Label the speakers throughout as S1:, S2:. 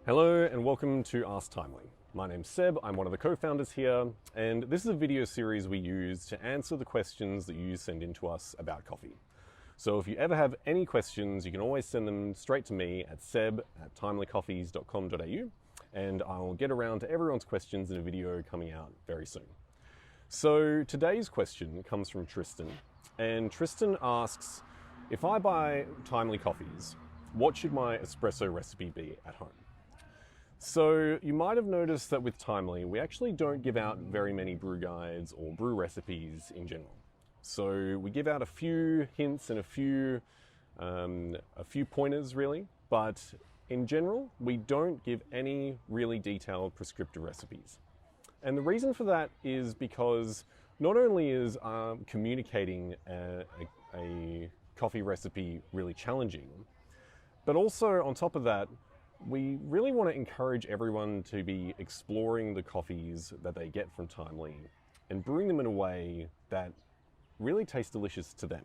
S1: Hello and welcome to Ask Timely. My name's Seb, I'm one of the co-founders here, and this is a video series we use to answer the questions that you send in to us about coffee. So if you ever have any questions, you can always send them straight to me at seb@timelycoffees.com.au, and I'll get around to everyone's questions in a video coming out very soon. So today's question comes from Tristan, and Tristan asks, if I buy Timely coffees, what should my espresso recipe be at home? So you might have noticed that with Timely, we actually don't give out very many brew guides or brew recipes in general. So we give out a few hints and a few pointers really, but in general, we don't give any really detailed prescriptive recipes. And the reason for that is because not only is communicating a coffee recipe really challenging, but also on top of that, we really want to encourage everyone to be exploring the coffees that they get from Timely and brewing them in a way that really tastes delicious to them.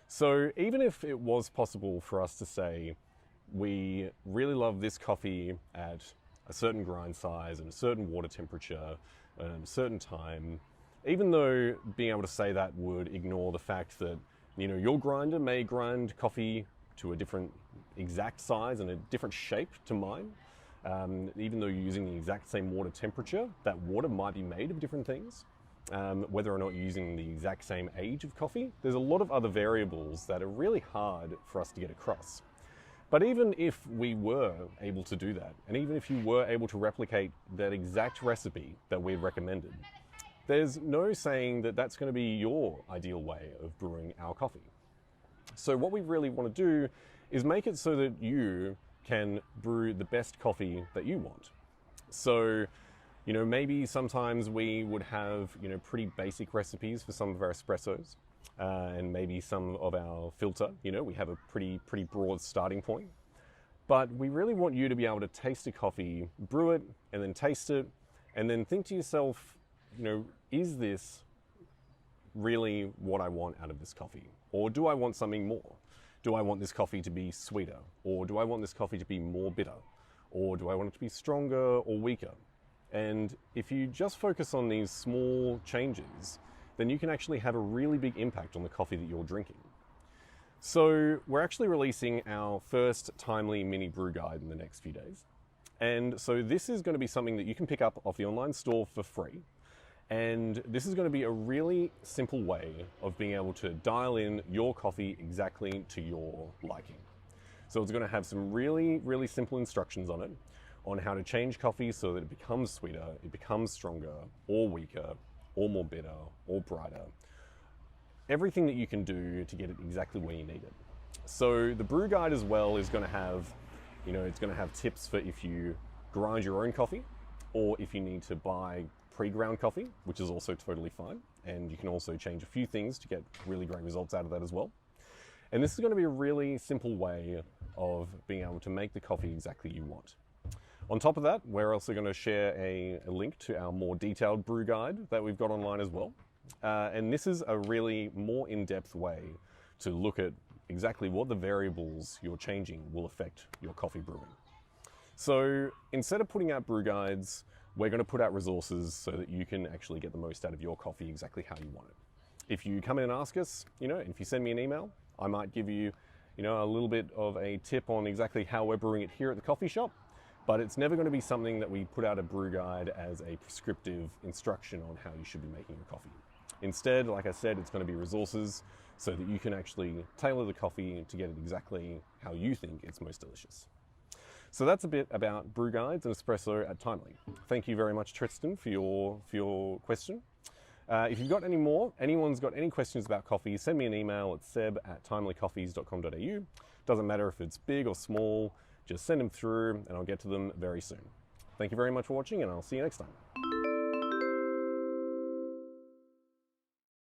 S1: So even if it was possible for us to say, we really love this coffee at a certain grind size and a certain water temperature and a certain time, even though being able to say that would ignore the fact that, you know, your grinder may grind coffee to a different exact size and a different shape to mine. Even though you're using the exact same water temperature, that water might be made of different things. Whether or not you're using the exact same age of coffee, there's a lot of other variables that are really hard for us to get across. But even if we were able to do that, and even if you were able to replicate that exact recipe that we've recommended, there's no saying that that's going to be your ideal way of brewing our coffee. So what we really want to do is make it so that you can brew the best coffee that you want. So, you know, maybe sometimes we would have, you know, pretty basic recipes for some of our espressos, and maybe some of our filter, you know, we have a pretty broad starting point. But we really want you to be able to taste a coffee, brew it, and then taste it, and then think to yourself, you know, is this really what I want out of this coffee? Or do I want something more? Do I want this coffee to be sweeter? Or do I want this coffee to be more bitter? Or do I want it to be stronger or weaker? And if you just focus on these small changes, then you can actually have a really big impact on the coffee that you're drinking. So we're actually releasing our first Timely mini brew guide in the next few days. And so this is going to be something that you can pick up off the online store for free. And this is going to be a really simple way of being able to dial in your coffee exactly to your liking. So it's going to have some really simple instructions on it, on how to change coffee so that it becomes sweeter, it becomes stronger, or weaker, or more bitter, or brighter. Everything that you can do to get it exactly where you need it. So the brew guide as well is going to have, you know, it's going to have tips for if you grind your own coffee, or if you need to buy pre-ground coffee, which is also totally fine. And you can also change a few things to get really great results out of that as well. And this is going to be a really simple way of being able to make the coffee exactly you want. On top of that, we're also going to share a link to our more detailed brew guide that we've got online as well. And this is a really more in-depth way to look at exactly what the variables you're changing will affect your coffee brewing. So instead of putting out brew guides, we're going to put out resources so that you can actually get the most out of your coffee exactly how you want it. If you come in and ask us, you know, if you send me an email, I might give you, you know, a little bit of a tip on exactly how we're brewing it here at the coffee shop, but it's never going to be something that we put out a brew guide as a prescriptive instruction on how you should be making your coffee. Instead, like I said, it's going to be resources so that you can actually tailor the coffee to get it exactly how you think it's most delicious. So that's a bit about brew guides and espresso at Timely. Thank you very much, Tristan, for your question. If you've got any more, anyone's got any questions about coffee, send me an email at seb@timelycoffees.com.au. Doesn't matter if it's big or small, just send them through and I'll get to them very soon. Thank you very much for watching, and I'll see you next time.